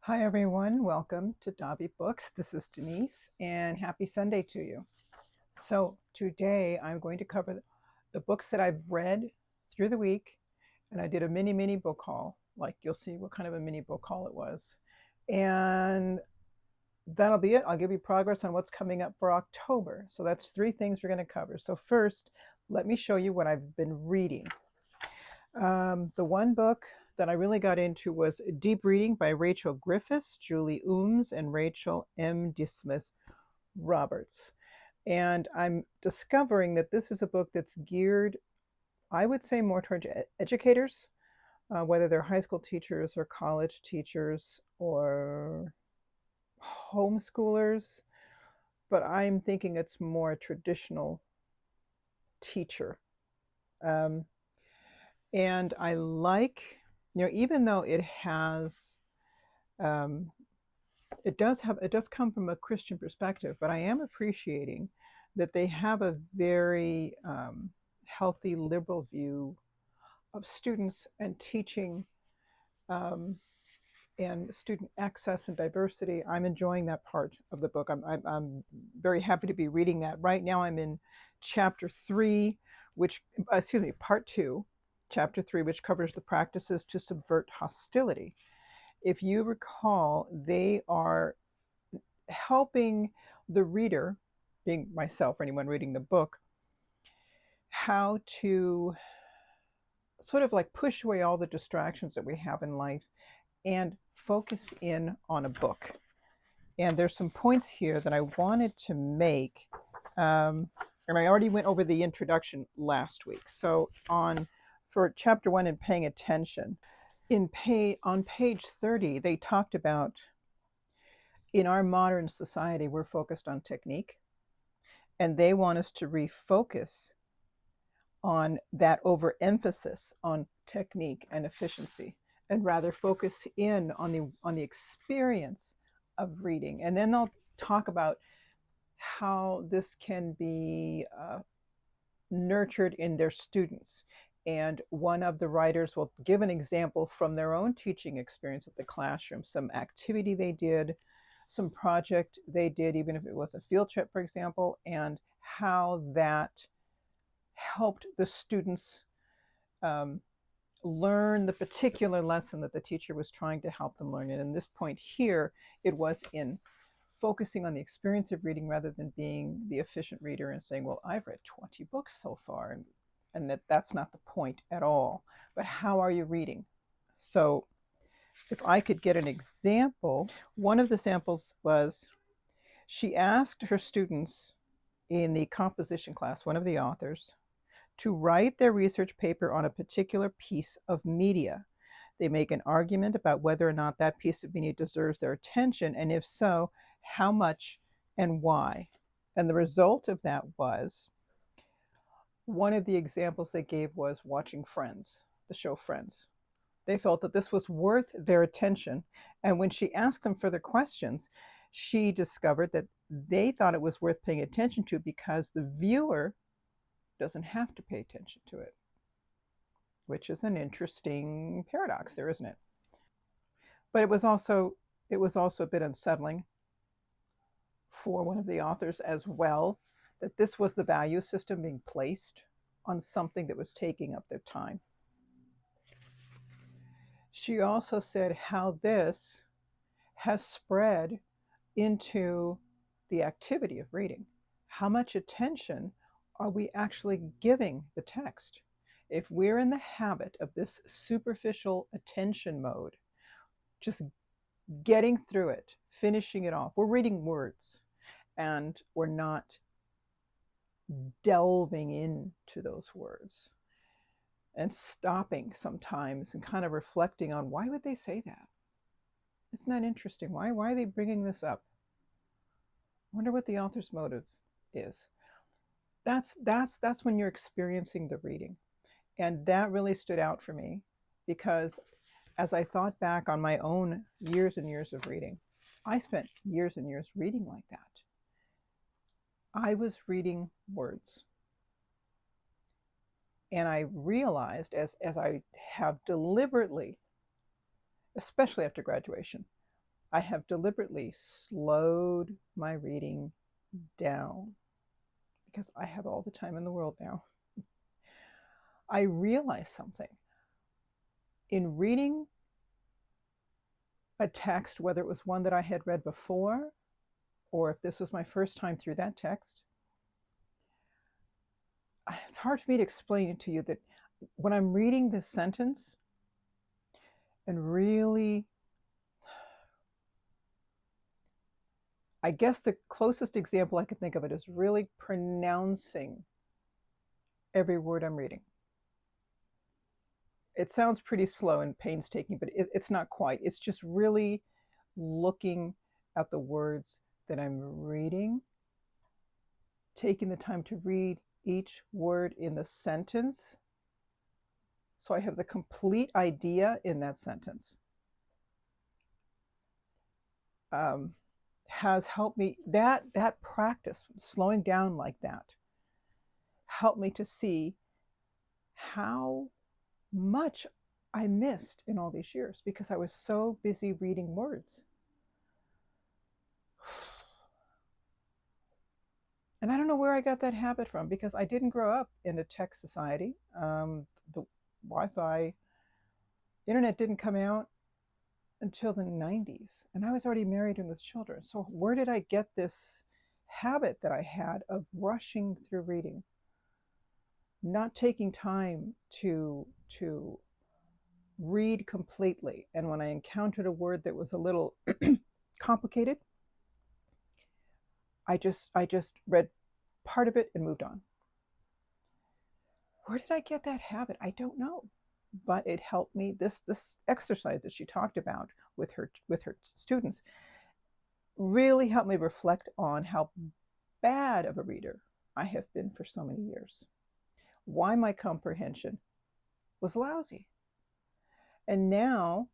Hi, everyone. Welcome to Dobby Books. This is Denise, and happy Sunday to you. So, today I'm going to cover the books that I've read through the week, and I did a mini book haul. Like, you'll see what kind of a mini book haul it was. And that'll be it. I'll give you progress on what's coming up for October. So, that's three things we're going to cover. So, first, let me show you what I've been reading. The one book that I really got into was Deep Reading by Rachel Griffiths, Julie Ooms, and Rachel M. DeSmith Roberts. And I'm discovering that this is a book that's geared, I would say, more towards educators, whether they're high school teachers or college teachers or homeschoolers. But I'm thinking it's more a traditional teacher. Um, and I like, even though um, it does come from a Christian perspective, but I am appreciating that they have a very healthy liberal view of students and teaching, um, and student access and diversity. I'm enjoying that part of the book. I'm very happy to be reading that. Right now, I'm in chapter three, part two, chapter three, which covers the practices to subvert hostility. If you recall, they are helping the reader, being myself or anyone reading the book, how to sort of like push away all the distractions that we have in life and focus in on a book. And there's some points here that I wanted to make. And I already went over the introduction last week. So for chapter one in paying attention, on page 30, they talked about in our modern society, we're focused on technique, and they want us to refocus on that overemphasis on technique and efficiency and rather focus in on the experience of reading. And then they'll talk about how this can be nurtured in their students. And one of the writers will give an example from their own teaching experience at the classroom, some activity they did, some project they did, even if it was a field trip, for example, and how that helped the students um, learn the particular lesson that the teacher was trying to help them learn. And in this point here, it was in focusing on the experience of reading rather than being the efficient reader and saying, well, I've read 20 books so far, and that's not the point at all. But how are you reading? So if I could get an example, one of the samples was she asked her students in the composition class, one of the authors, to write their research paper on a particular piece of media. They make an argument about whether or not that piece of media deserves their attention, and if so, how much and why. And the result of that was one of the examples they gave was watching Friends, the show Friends. They felt that this was worth their attention. And when she asked them further questions, she discovered that they thought it was worth paying attention to because the viewer doesn't have to pay attention to it, which is an interesting paradox there, isn't it? But it was also a bit unsettling for one of the authors as well that this was the value system being placed on something that was taking up their time. She also said how this has spread into the activity of reading. How much attention are we actually giving the text? If we're in the habit of this superficial attention mode, just getting through it, finishing it off, we're reading words and we're not delving into those words and stopping sometimes and kind of reflecting on why would they say that? Isn't that interesting? Why are they bringing this up? I wonder what the author's motive is. That's when you're experiencing the reading. And that really stood out for me because as I thought back on my own years and years of reading, I spent years and years reading like that. I was reading words. And I realized as I have deliberately, especially after graduation, I have deliberately slowed my reading down because I have all the time in the world now. I realized something. In reading a text, whether it was one that I had read before or if this was my first time through that text, it's hard for me to explain it to you that when I'm reading this sentence and really, I guess the closest example I could think of it is really pronouncing every word I'm reading. It sounds pretty slow and painstaking, but it's not quite. It's just really looking at the words that I'm reading, taking the time to read each word in the sentence so I have the complete idea in that sentence. Has helped me, that practice, slowing down like that, helped me to see how much I missed in all these years because I was so busy reading words. And I don't know where I got that habit from because I didn't grow up in a tech society. The Wi-Fi, internet didn't come out until the 90s, and I was already married and with children. So where did I get this habit that I had of rushing through reading, not taking time to read completely? And when I encountered a word that was a little complicated, I just read part of it and moved on. Where did I get that habit? I don't know, but it helped me. This exercise that she talked about with her students really helped me reflect on how bad of a reader I have been for so many years. Why my comprehension was lousy. And now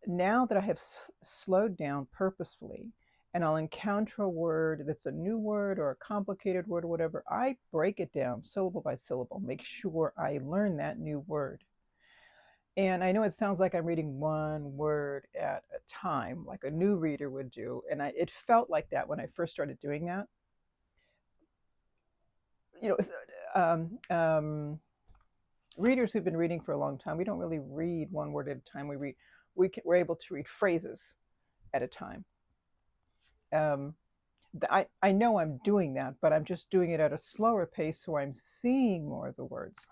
that I have slowed down purposefully, and I'll encounter a word that's a new word or a complicated word or whatever, I break it down syllable by syllable, make sure I learn that new word. And I know it sounds like I'm reading one word at a time, like a new reader would do. And it felt like that when I first started doing that. You know, readers who've been reading for a long time, we don't really read one word at a time. We're able to read phrases at a time. I know I'm doing that, but I'm just doing it at a slower pace, so I'm seeing more of the words.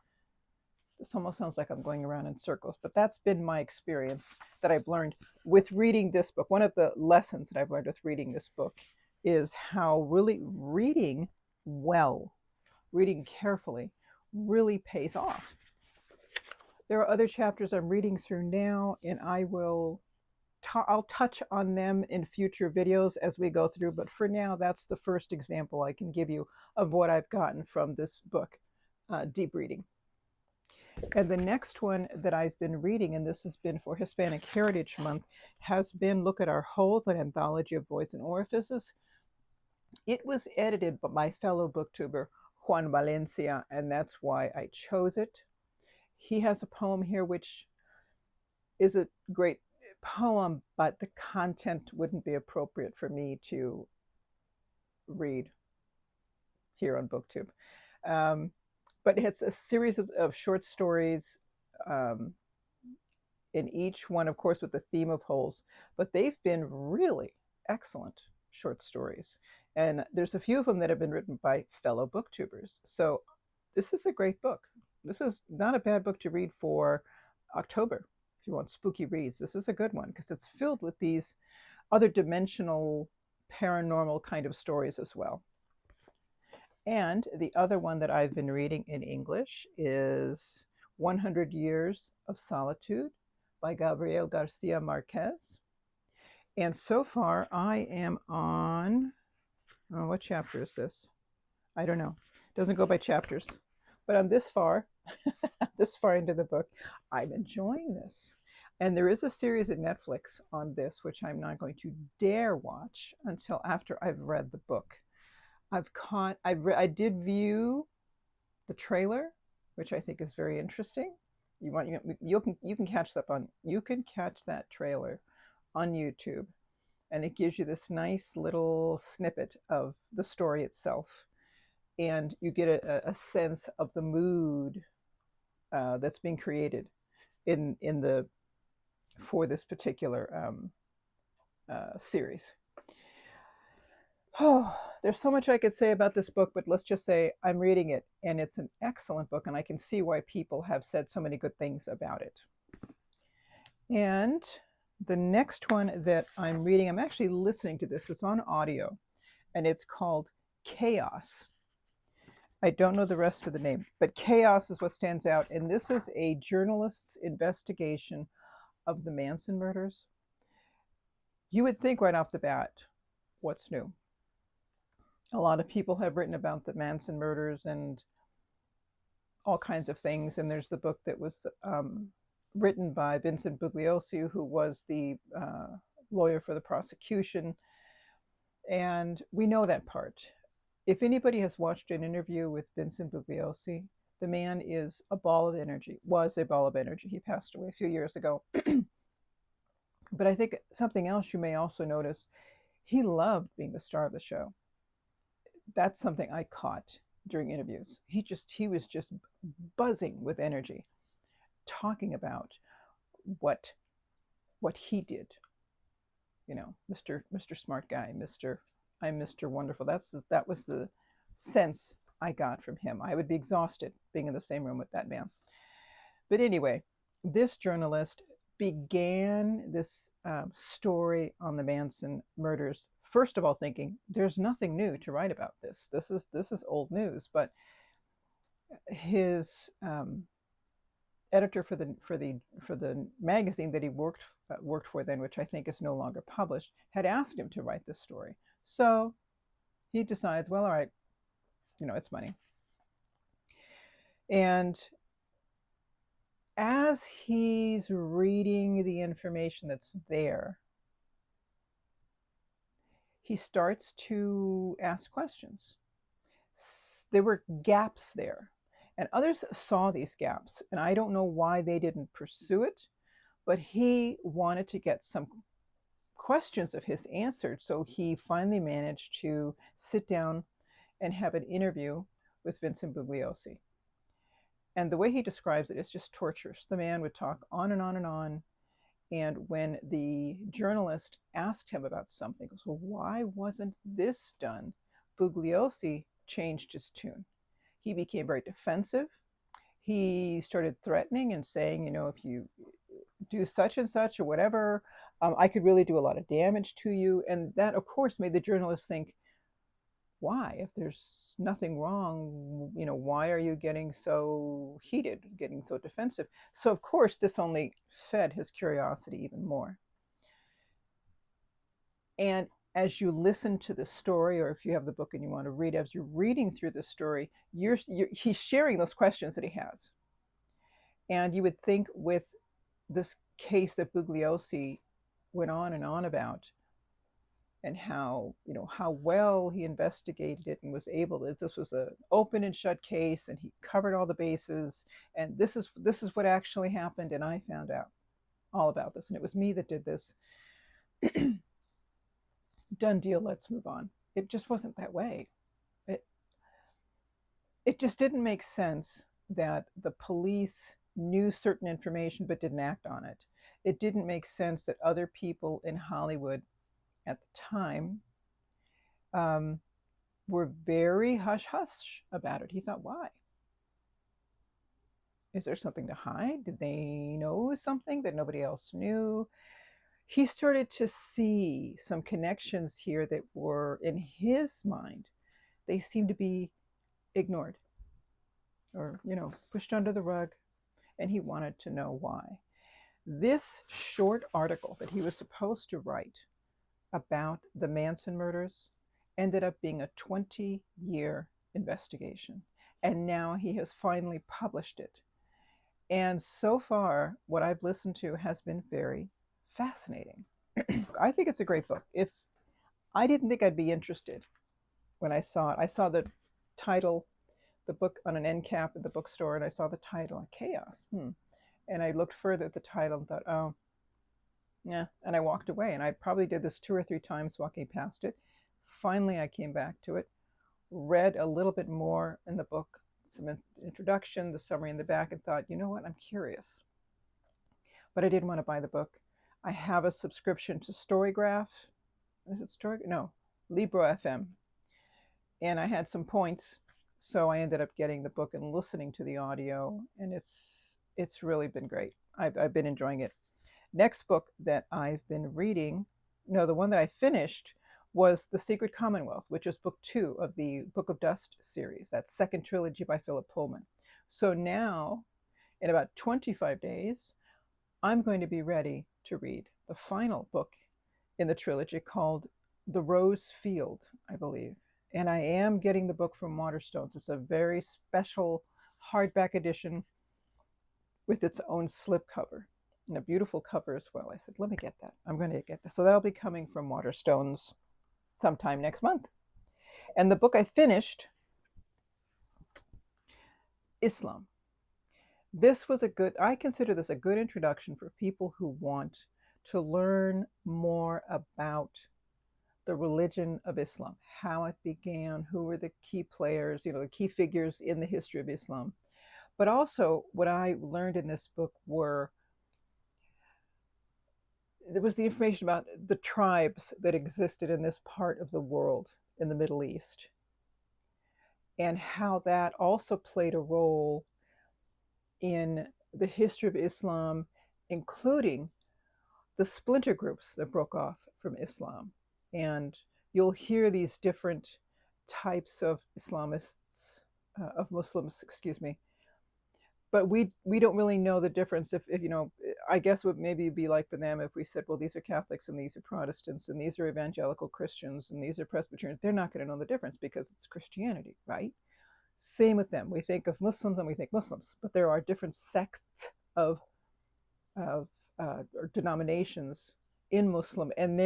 This almost sounds like I'm going around in circles, but that's been my experience that I've learned with reading this book. One of the lessons that I've learned with reading this book is how really reading well, reading carefully, really pays off. There are other chapters I'm reading through now, and I'll touch on them in future videos as we go through, but for now, that's the first example I can give you of what I've gotten from this book, Deep Reading. And the next one that I've been reading, and this has been for Hispanic Heritage Month, has been Look at Our Holes, an anthology of voids and orifices. It was edited by my fellow booktuber, Juan Valencia, and that's why I chose it. He has a poem here which is a great poem, but the content wouldn't be appropriate for me to read here on BookTube. But it's a series of short stories, in each one, of course, with the theme of holes, but they've been really excellent short stories. And there's a few of them that have been written by fellow booktubers. So this is a great book. This is not a bad book to read for October. If you want spooky reads, this is a good one because it's filled with these other dimensional, paranormal kind of stories as well. And the other one that I've been reading in English is 100 Years of Solitude by Gabriel Garcia Marquez. And so far, I am on, what chapter is this? I don't know. It doesn't go by chapters. But I'm this far into the book. I'm enjoying this. And there is a series at Netflix on this, which I'm not going to dare watch until after I've read the book. I did view the trailer, which I think is very interesting. You can catch that trailer on YouTube, and it gives you this nice little snippet of the story itself, and you get a sense of the mood that's being created in the for this particular series. Oh, there's so much I could say about this book, but let's just say I'm reading it, and it's an excellent book, and I can see why people have said so many good things about it. And the next one that I'm reading, I'm actually listening to this. It's on audio, and it's called Chaos. I don't know the rest of the name, but Chaos is what stands out. And this is a journalist's investigation of the Manson murders. You would think right off the bat, what's new? A lot of people have written about the Manson murders and all kinds of things. And there's the book that was written by Vincent Bugliosi, who was the lawyer for the prosecution. And we know that part. If anybody has watched an interview with Vincent Bugliosi, the man is a ball of energy, was a ball of energy. He passed away a few years ago. But I think something else you may also notice, he loved being the star of the show. That's something I caught during interviews. He was just buzzing with energy, talking about what he did. You know, Mr. Smart Guy, I'm Mr. Wonderful. That was the sense I got from him. I would be exhausted being in the same room with that man. But anyway, this journalist began this story on the Manson murders, first of all thinking there's nothing new to write about this. This is old news. But his editor for the magazine that he worked for then, which I think is no longer published, had asked him to write this story. So he decides, well, all right, it's money. And as he's reading the information that's there, he starts to ask questions. There were gaps there, and others saw these gaps, and I don't know why they didn't pursue it, but he wanted to get some questions of his answered, so he finally managed to sit down and have an interview with Vincent Bugliosi. And the way he describes it is just torturous. The man would talk on and on and on. And when the journalist asked him about something, he goes, well, why wasn't this done? Bugliosi changed his tune. He became very defensive. He started threatening and saying, if you do such and such or whatever, I could really do a lot of damage to you. And that, of course, made the journalist think, why? If there's nothing wrong, why are you getting so heated, getting so defensive? So, of course, this only fed his curiosity even more. And as you listen to the story, or if you have the book and you want to read, as you're reading through the story, he's sharing those questions that he has. And you would think with this case that Bugliosi went on and on about, and how well he investigated it and was able to, this was an open and shut case, and he covered all the bases, and this is what actually happened, and I found out all about this, and it was me that did this. Done deal, let's move on. It just wasn't that way. It just didn't make sense that the police knew certain information but didn't act on it. It didn't make sense that other people in Hollywood at the time were very hush-hush about it. He thought, why? Is there something to hide? Did they know something that nobody else knew? He started to see some connections here that were, in his mind, they seemed to be ignored or, pushed under the rug, and he wanted to know why. This short article that he was supposed to write about the Manson murders ended up being a 20-year investigation. And now he has finally published it. And so far, what I've listened to has been very fascinating. I think it's a great book. If I didn't think I'd be interested when I saw it. I saw the title, the book on an end cap at the bookstore, and I saw the title, Chaos. And I looked further at the title and thought, oh, Yeah, and I walked away, and I probably did this 2 or 3 times walking past it. Finally, I came back to it, read a little bit more in the book, some introduction, the summary in the back, and thought, you know what, I'm curious. But I didn't want to buy the book. I have a subscription to Storygraph. Is it Story? No, Libro FM. And I had some points, so I ended up getting the book and listening to the audio, and it's really been great. I've been enjoying it. Next book that I've been reading, no, the one that I finished was The Secret Commonwealth, which is book 2 of the Book of Dust series, that second trilogy by Philip Pullman. So now, in about 25 days, I'm going to be ready to read the final book in the trilogy called The Rose Field, I believe. And I am getting the book from Waterstones. It's a very special hardback edition with its own slipcover and a beautiful cover as well. I said, let me get that. I'm going to get this. So that'll be coming from Waterstones sometime next month. And the book I finished, Islam. This was I consider this a good introduction for people who want to learn more about the religion of Islam, how it began, who were the key players, the key figures in the history of Islam. But also, what I learned in this book there was the information about the tribes that existed in this part of the world in the Middle East, and how that also played a role in the history of Islam, including the splinter groups that broke off from Islam. And you'll hear these different types of Islamists, of Muslims, excuse me. But we don't really know the difference. If I guess what maybe be like for them if we said, well, these are Catholics and these are Protestants and these are evangelical Christians and these are Presbyterians. They're not going to know the difference because it's Christianity, right? Same with them. We think of Muslims and we think Muslims, but there are different sects of or denominations in Muslim, and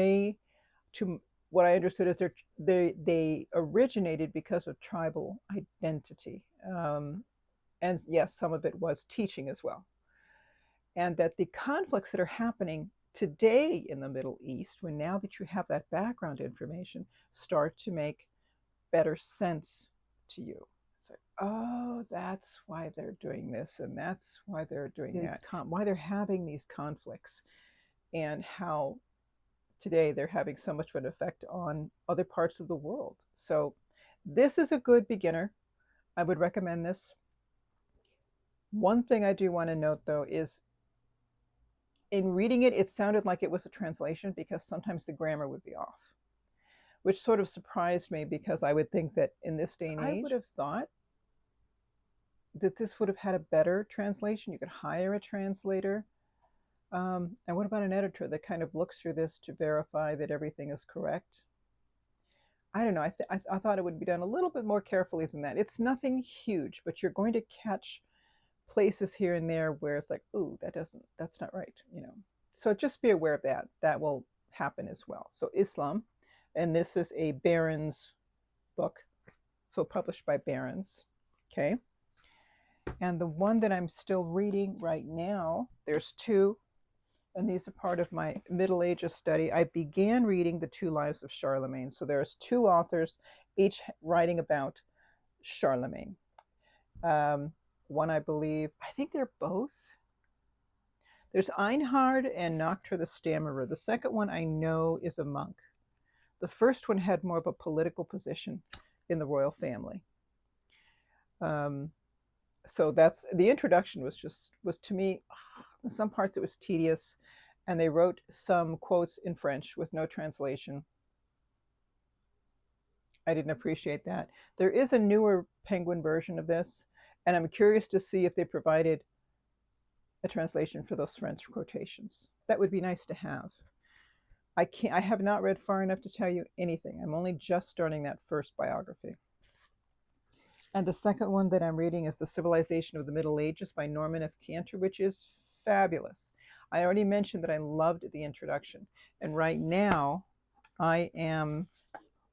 to what I understood is they originated because of tribal identity, and yes, some of it was teaching as well, and that the conflicts that are happening today in the Middle East, when now that you have that background information, start to make better sense to you. It's like, oh, that's why they're doing this, and that's why they're doing that, why they're having these conflicts, and how today they're having so much of an effect on other parts of the world. So this is a good beginner. I would recommend this. One thing I do want to note, though, is in reading it, it sounded like it was a translation because sometimes the grammar would be off, which sort of surprised me because I would think that in this day and age, I would have thought that this would have had a better translation. You could hire a translator. And what about an editor that kind of looks through this to verify that everything is correct? I don't know. I thought it would be done a little bit more carefully than that. It's nothing huge, but you're going to catch places here and there where it's like, ooh, that's not right, So just be aware of that. That will happen as well. So Islam, and this is a Barron's book, so published by Barron's. Okay. And the one that I'm still reading right now, there's 2, and these are part of my Middle Ages study. I began reading The 2 Lives of Charlemagne. So there's 2 authors, each writing about Charlemagne. One, I think they're both. There's Einhard and Noctra the Stammerer. The second one I know is a monk. The first one had more of a political position in the royal family. So that's the introduction was to me, in some parts it was tedious, and they wrote some quotes in French with no translation. I didn't appreciate that. There is a newer Penguin version of this, and I'm curious to see if they provided a translation for those French quotations. That would be nice to have. I have not read far enough to tell you anything. I'm only just starting that first biography. And the second one that I'm reading is The Civilization of the Middle Ages by Norman F. Cantor, which is fabulous. I already mentioned that I loved the introduction. And right now, I am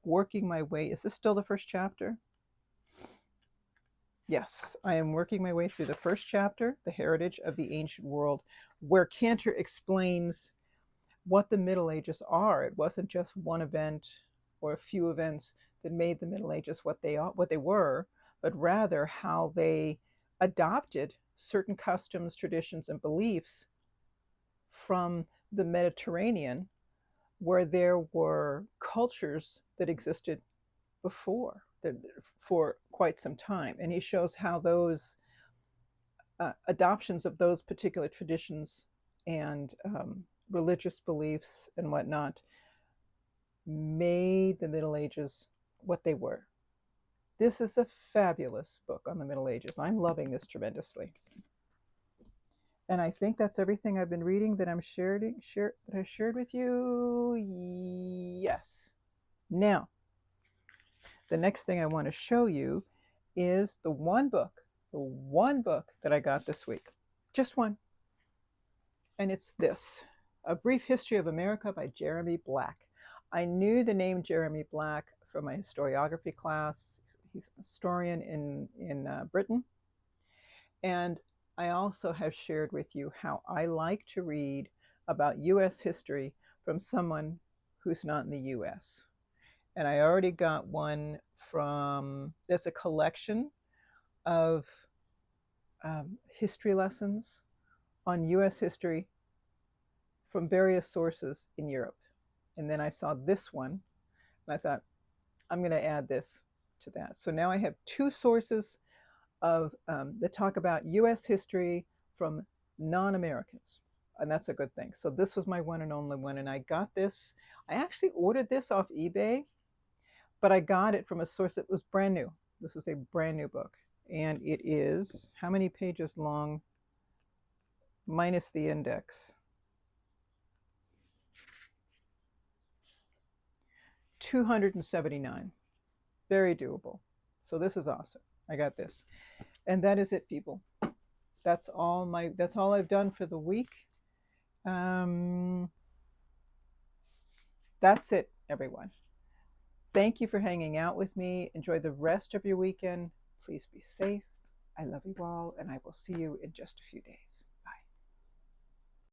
working my way. Is this still the first chapter? Yes, I am working my way through the first chapter, The Heritage of the Ancient World, where Cantor explains what the Middle Ages are. It wasn't just one event or a few events that made the Middle Ages what they were, but rather how they adopted certain customs, traditions, and beliefs from the Mediterranean, where there were cultures that existed before for quite some time. And he shows how those adoptions of those particular traditions and religious beliefs and whatnot made the Middle Ages what they were. This is a fabulous book on the Middle Ages. I'm loving this tremendously. And I think that's everything I've been reading that I shared with you. Yes. Now, the next thing I want to show you is the one book that I got this week. Just one. And it's this, A Brief History of America by Jeremy Black. I knew the name Jeremy Black from my historiography class. He's a historian in Britain. And I also have shared with you how I like to read about U.S. history from someone who's not in the U.S. And I already got one there's a collection of history lessons on U.S. history from various sources in Europe. And then I saw this one, and I thought, I'm going to add this to that. So now I have two sources that talk about U.S. history from non-Americans, and that's a good thing. So this was my one and only one, and I got this. I actually ordered this off eBay, but I got it from a source that was brand new. This is a brand new book, and it is how many pages long minus the index? 279. Very doable. So this is awesome. I got this. And that is it, people. That's all I've done for the week. That's it, everyone. Thank you for hanging out with me. Enjoy the rest of your weekend. Please be safe. I love you all, and I will see you in just a few days.